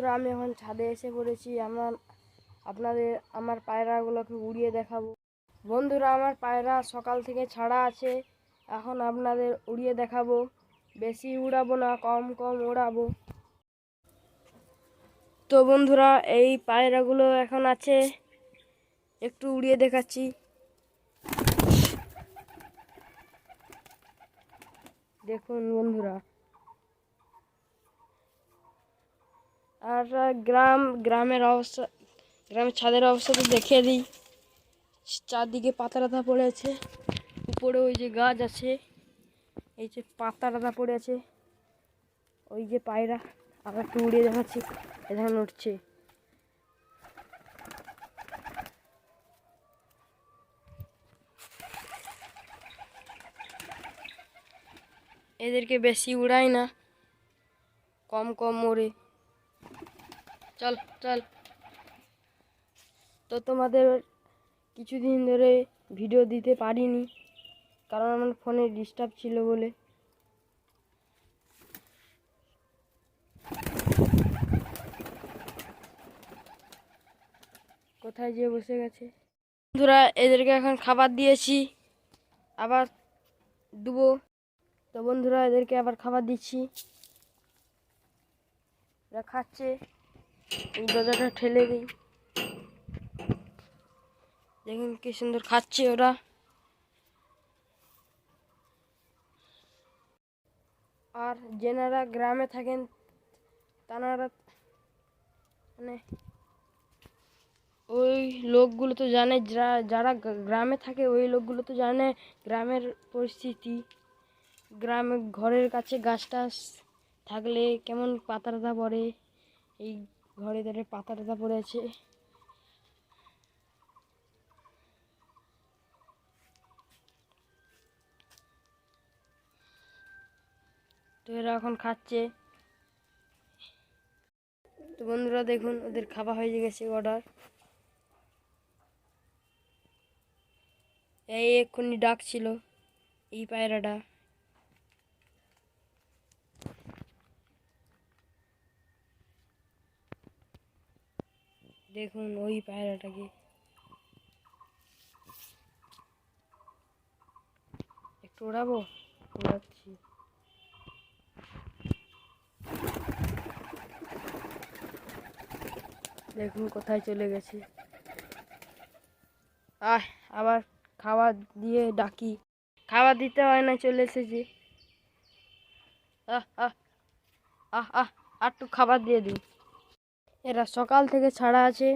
বন্ধুরা আমি এখন ছাদে এসে পড়েছি। আপনাদের আমার পায়রাগুলোকে উড়িয়ে দেখাবো। বন্ধুরা আমার পায়রা সকাল থেকে ছাড়া আছে, এখন আপনাদের উড়িয়ে দেখাবো। বেশি উড়াবো না, কম কম উড়াবো। তো বন্ধুরা এই পায়রাগুলো এখন আছে, একটু উড়িয়ে দেখাচ্ছি। দেখুন বন্ধুরা, আর গ্রামের অবস্থা, গ্রামের ছাদের অবস্থা তো দেখিয়ে দিই। চারদিকে পাতা টাতা পড়ে আছে, উপরে ওই যে গাছ আছে, এই যে পাতা টাতা পড়ে আছে, ওই যে পায়রা। আবার একটু উড়িয়ে দেখাচ্ছি, এখন উঠছে। এদেরকে বেশি উড়াই না, কম কম ওড়ে। চল চল। তো তোমাদের কিছুদিন ধরে ভিডিও দিতে পারিনি, কারণ আমার ফোনে ডিস্টার্ব ছিল বলে। কোথায় যেয়ে বসে গেছে। বন্ধুরা এদেরকে এখন খাবার দিয়েছি, আবার দেবো। তো বন্ধুরা এদেরকে আবার খাবার দিচ্ছি, এরা খাচ্ছে। এই দরজাটা ঠেলে দিই, দেখুন কি সুন্দর খাচ্ছে ওরা। আর যেনারা গ্রামে থাকেন তানারা মানে ওই লোকগুলো তো জানে, যারা গ্রামে থাকে ওই লোকগুলো তো জানে গ্রামের পরিস্থিতি। গ্রামে ঘরের কাছে গাছ টাছ থাকলে কেমন পাতা টাতা পড়ে। এই ঘরে ধরে পাতা টাতা পড়ে আছে। তো এরা এখন খাচ্ছে। তো বন্ধুরা দেখুন ওদের খাওয়া হয়ে গেছে, অর্ডার। এই এক্ষুনি ডাকছিল এই পায়রাটা। দেখুন ওই পায়রাটাকে একটু ওড়াবো, ওড়াচ্ছি। দেখুন কোথায় চলে গেছে। আবার খাবার দিয়ে ডাকি, খাবার দিতে হয় না, চলে এসেছি। আহ আহ আহ আহ আর একটু খাবার দিয়ে দিই। এরা সকাল থেকে ছাড়া আছে,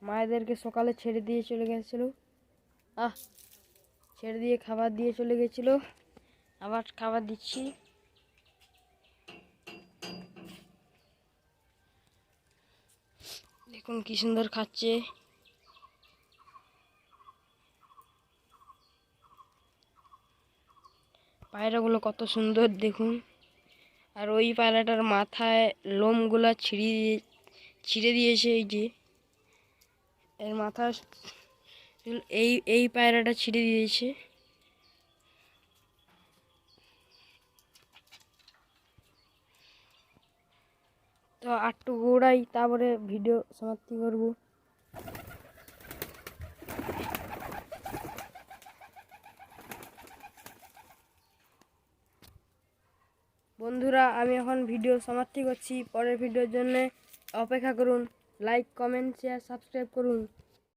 মায়েদেরকে সকালে ছেড়ে দিয়ে চলে গেছিল। ছেড়ে দিয়ে খাবার দিয়ে চলে গেছিল, আবার খাবার দিচ্ছি। দেখুন কি সুন্দর খাচ্ছে। পায়রাগুলো কত সুন্দর দেখুন। আর ওই পায়রাটার মাথায় লোমগুলা ছিঁড়ে দিয়েছে। এই যে এর মাথা, এই পায়রাটা ছিঁড়ে দিয়েছে। তো আটটু গোড়াই, তারপরে ভিডিও সমাপ্তি করব। বন্ধুরা আমি এখন ভিডিও সমাপ্তি করছি, পরের ভিডিওর জন্য অপেক্ষা করুন। লাইক, কমেন্ট, শেয়ার, সাবস্ক্রাইব করুন।